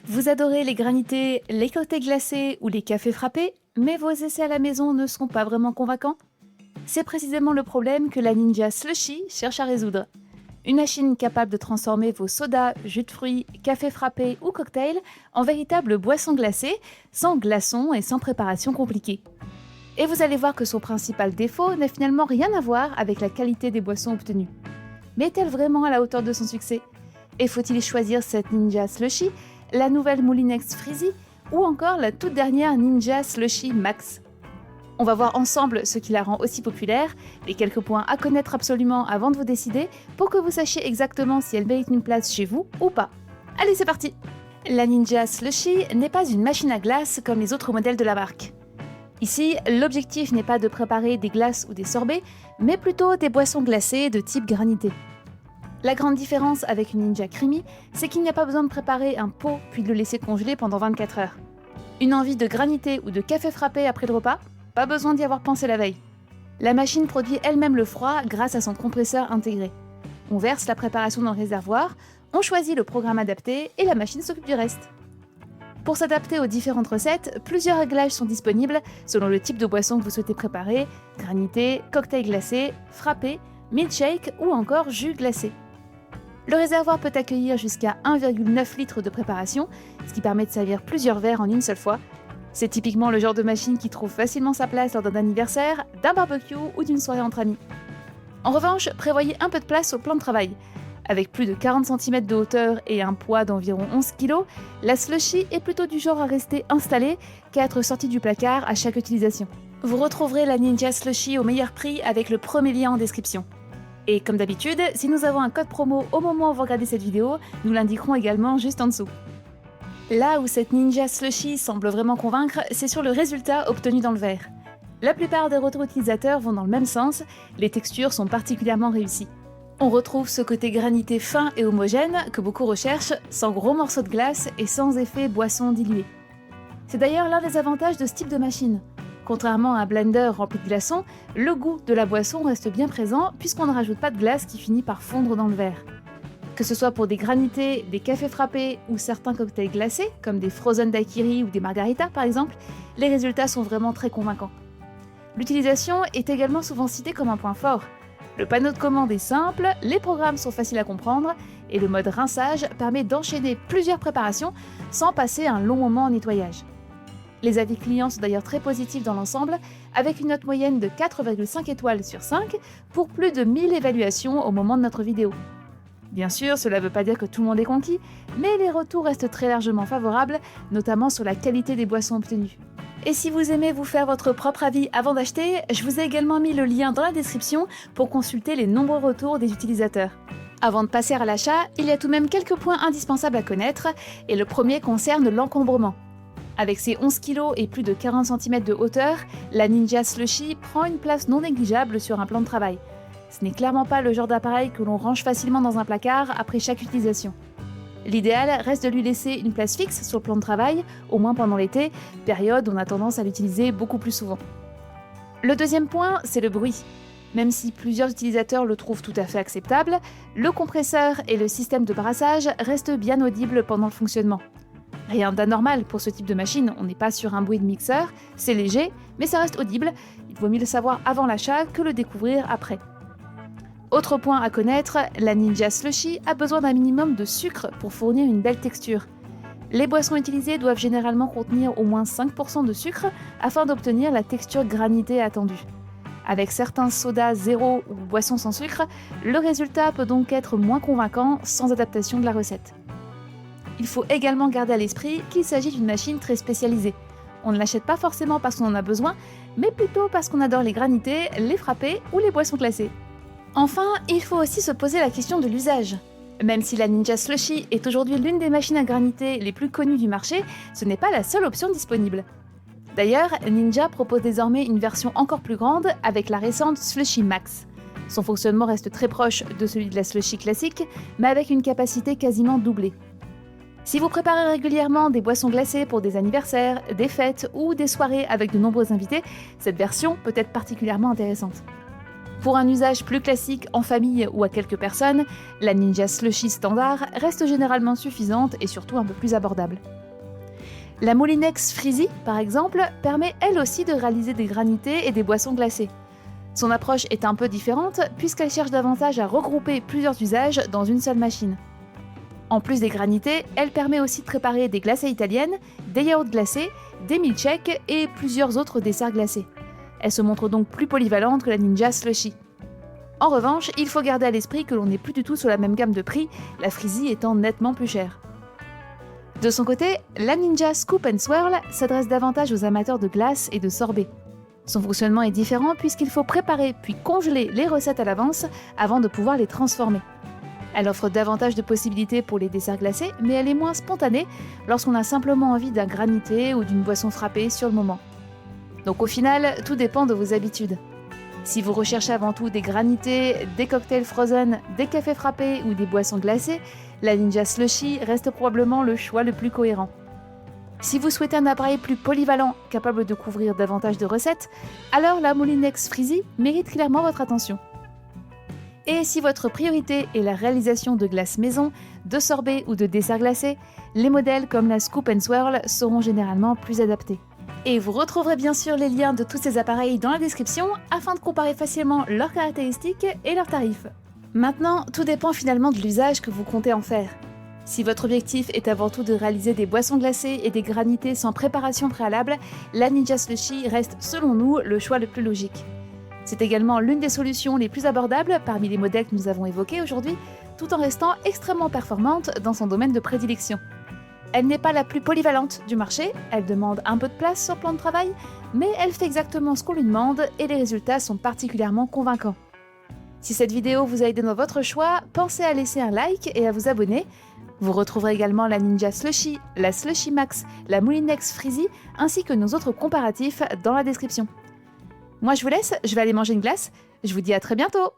Vous adorez les granités, les cocktails glacés ou les cafés frappés, mais vos essais à la maison ne seront pas vraiment convaincants? C'est précisément le problème que la Ninja Slushie cherche à résoudre. Une machine capable de transformer vos sodas, jus de fruits, cafés frappés ou cocktails en véritables boissons glacées, sans glaçons et sans préparation compliquée. Et vous allez voir que son principal défaut n'a finalement rien à voir avec la qualité des boissons obtenues. Mais est-elle vraiment à la hauteur de son succès? Et faut-il choisir cette Ninja Slushie, la nouvelle Moulinex Freezy ou encore la toute dernière Ninja Slushie Max? On va voir ensemble ce qui la rend aussi populaire, les quelques points à connaître absolument avant de vous décider pour que vous sachiez exactement si elle mérite une place chez vous ou pas. Allez, c'est parti! La Ninja Slushie n'est pas une machine à glace comme les autres modèles de la marque. Ici, l'objectif n'est pas de préparer des glaces ou des sorbets, mais plutôt des boissons glacées de type granité. La grande différence avec une Ninja Creamy, c'est qu'il n'y a pas besoin de préparer un pot puis de le laisser congeler pendant 24 heures. Une envie de granité ou de café frappé après le repas? Pas besoin d'y avoir pensé la veille. La machine produit elle-même le froid grâce à son compresseur intégré. On verse la préparation dans le réservoir, on choisit le programme adapté et la machine s'occupe du reste. Pour s'adapter aux différentes recettes, plusieurs réglages sont disponibles selon le type de boisson que vous souhaitez préparer: granité, cocktail glacé, frappé, milkshake ou encore jus glacé. Le réservoir peut accueillir jusqu'à 1,9 litres de préparation, ce qui permet de servir plusieurs verres en une seule fois. C'est typiquement le genre de machine qui trouve facilement sa place lors d'un anniversaire, d'un barbecue ou d'une soirée entre amis. En revanche, prévoyez un peu de place au plan de travail. Avec plus de 40 cm de hauteur et un poids d'environ 11 kg, la Slushie est plutôt du genre à rester installée qu'à être sortie du placard à chaque utilisation. Vous retrouverez la Ninja Slushie au meilleur prix avec le premier lien en description. Et comme d'habitude, si nous avons un code promo au moment où vous regardez cette vidéo, nous l'indiquerons également juste en dessous. Là où cette Ninja Slushie semble vraiment convaincre, c'est sur le résultat obtenu dans le verre. La plupart des retours utilisateurs vont dans le même sens, les textures sont particulièrement réussies. On retrouve ce côté granité fin et homogène que beaucoup recherchent, sans gros morceaux de glace et sans effet boisson diluée. C'est d'ailleurs l'un des avantages de ce type de machine. Contrairement à un blender rempli de glaçons, le goût de la boisson reste bien présent puisqu'on ne rajoute pas de glace qui finit par fondre dans le verre. Que ce soit pour des granités, des cafés frappés ou certains cocktails glacés, comme des frozen daiquiri ou des margaritas par exemple, les résultats sont vraiment très convaincants. L'utilisation est également souvent citée comme un point fort. Le panneau de commande est simple, les programmes sont faciles à comprendre et le mode rinçage permet d'enchaîner plusieurs préparations sans passer un long moment en nettoyage. Les avis clients sont d'ailleurs très positifs dans l'ensemble, avec une note moyenne de 4,5 étoiles sur 5 pour plus de 1000 évaluations au moment de notre vidéo. Bien sûr, cela ne veut pas dire que tout le monde est conquis, mais les retours restent très largement favorables, notamment sur la qualité des boissons obtenues. Et si vous aimez vous faire votre propre avis avant d'acheter, je vous ai également mis le lien dans la description pour consulter les nombreux retours des utilisateurs. Avant de passer à l'achat, il y a tout de même quelques points indispensables à connaître, et le premier concerne l'encombrement. Avec ses 11 kg et plus de 40 cm de hauteur, la Ninja Slushie prend une place non négligeable sur un plan de travail. Ce n'est clairement pas le genre d'appareil que l'on range facilement dans un placard après chaque utilisation. L'idéal reste de lui laisser une place fixe sur le plan de travail, au moins pendant l'été, période où on a tendance à l'utiliser beaucoup plus souvent. Le deuxième point, c'est le bruit. Même si plusieurs utilisateurs le trouvent tout à fait acceptable, le compresseur et le système de brassage restent bien audibles pendant le fonctionnement. Rien d'anormal pour ce type de machine, on n'est pas sur un bruit de mixeur, c'est léger, mais ça reste audible, il vaut mieux le savoir avant l'achat que le découvrir après. Autre point à connaître, la Ninja Slushie a besoin d'un minimum de sucre pour fournir une belle texture. Les boissons utilisées doivent généralement contenir au moins 5% de sucre afin d'obtenir la texture granitée attendue. Avec certains sodas zéro ou boissons sans sucre, le résultat peut donc être moins convaincant sans adaptation de la recette. Il faut également garder à l'esprit qu'il s'agit d'une machine très spécialisée. On ne l'achète pas forcément parce qu'on en a besoin, mais plutôt parce qu'on adore les granités, les frappés ou les boissons glacées. Enfin, il faut aussi se poser la question de l'usage. Même si la Ninja Slushie est aujourd'hui l'une des machines à granité les plus connues du marché, ce n'est pas la seule option disponible. D'ailleurs, Ninja propose désormais une version encore plus grande avec la récente Slushie Max. Son fonctionnement reste très proche de celui de la Slushie classique, mais avec une capacité quasiment doublée. Si vous préparez régulièrement des boissons glacées pour des anniversaires, des fêtes ou des soirées avec de nombreux invités, cette version peut être particulièrement intéressante. Pour un usage plus classique en famille ou à quelques personnes, la Ninja Slushie standard reste généralement suffisante et surtout un peu plus abordable. La Moulinex Freezy, par exemple, permet elle aussi de réaliser des granités et des boissons glacées. Son approche est un peu différente puisqu'elle cherche davantage à regrouper plusieurs usages dans une seule machine. En plus des granités, elle permet aussi de préparer des glacées italiennes, des yaourts glacés, des milkshakes et plusieurs autres desserts glacés. Elle se montre donc plus polyvalente que la Ninja Slushie. En revanche, il faut garder à l'esprit que l'on n'est plus du tout sur la même gamme de prix, la Freezy étant nettement plus chère. De son côté, la Ninja Scoop & Swirl s'adresse davantage aux amateurs de glace et de sorbet. Son fonctionnement est différent puisqu'il faut préparer puis congeler les recettes à l'avance avant de pouvoir les transformer. Elle offre davantage de possibilités pour les desserts glacés, mais elle est moins spontanée lorsqu'on a simplement envie d'un granité ou d'une boisson frappée sur le moment. Donc au final, tout dépend de vos habitudes. Si vous recherchez avant tout des granités, des cocktails frozen, des cafés frappés ou des boissons glacées, la Ninja Slushie reste probablement le choix le plus cohérent. Si vous souhaitez un appareil plus polyvalent, capable de couvrir davantage de recettes, alors la Moulinex Freezy mérite clairement votre attention. Et si votre priorité est la réalisation de glaces maison, de sorbets ou de desserts glacés, les modèles comme la Scoop & Swirl seront généralement plus adaptés. Et vous retrouverez bien sûr les liens de tous ces appareils dans la description afin de comparer facilement leurs caractéristiques et leurs tarifs. Maintenant, tout dépend finalement de l'usage que vous comptez en faire. Si votre objectif est avant tout de réaliser des boissons glacées et des granités sans préparation préalable, la Ninja Slushie reste selon nous le choix le plus logique. C'est également l'une des solutions les plus abordables parmi les modèles que nous avons évoqués aujourd'hui, tout en restant extrêmement performante dans son domaine de prédilection. Elle n'est pas la plus polyvalente du marché, elle demande un peu de place sur le plan de travail, mais elle fait exactement ce qu'on lui demande et les résultats sont particulièrement convaincants. Si cette vidéo vous a aidé dans votre choix, pensez à laisser un like et à vous abonner. Vous retrouverez également la Ninja Slushie, la Slushie Max, la Moulinex Freezy, ainsi que nos autres comparatifs dans la description. Moi je vous laisse, je vais aller manger une glace, je vous dis à très bientôt!